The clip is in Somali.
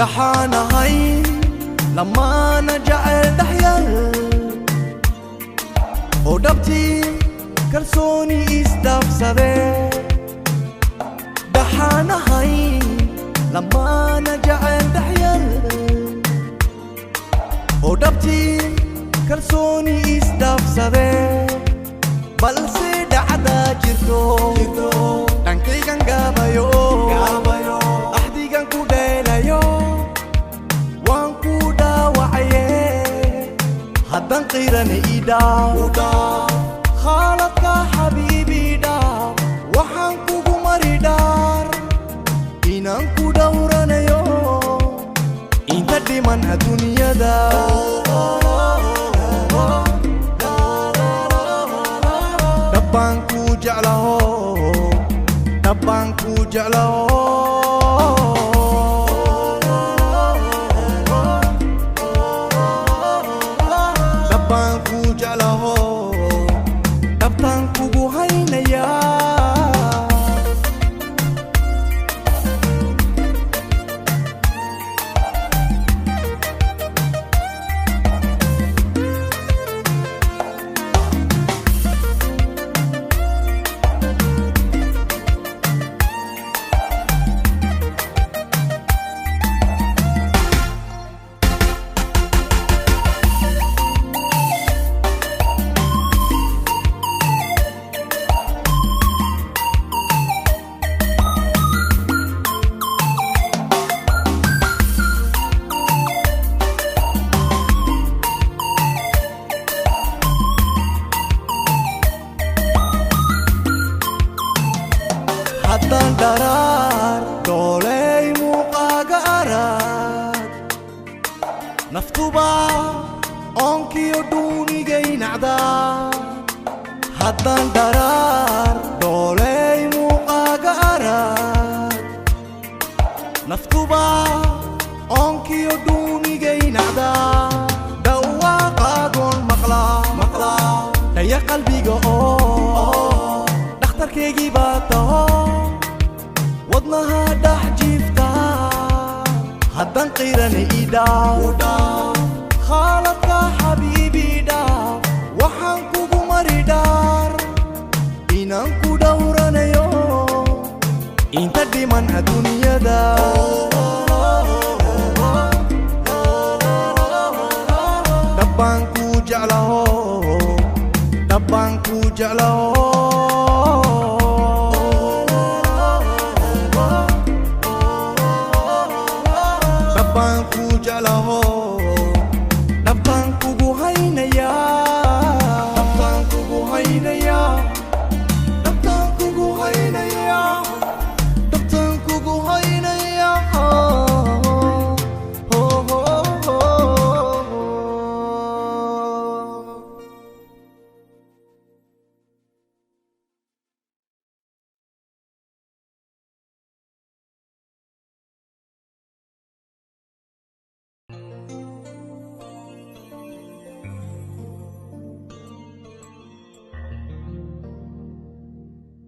دحانا هاي لما نجعل دحيل ودبتي كرسوني استاف سبي دحانا هاي لما نجعل دحيل ودبتي كرسوني استاف سبي بلسي دعدا جرتو تنكي كان غابايو أحدي كان كوديلايو وان كودا وعيه هدان قيراني إيدا خالتك حبيبي دار وحان كوكو مريدار إنان كودا ورانيو إنت دي من الدنيا دار دبانكو جعله دبانكو جعله دبانكو جعله دبانكو بوهينيا haddaan dharaar dooley muuqaaga arag naftuba oonkiyo dhuunigay nacdaa haddaan dharaar dooley muuqaaga arag naftuba oonkiyo dhuunigay nacdaa dhawaaqaagoon maqlaa dhaya qalbiga oo dhakhtarkaygii baa taho wadnaha dhex jiifta haddaan qiirani idhaa khaaladka xabiibi dhaa waxaan kugu mari dhaar inaan ku dhowranayo inta dhiman adduunyada dhabbaan ku jeclaho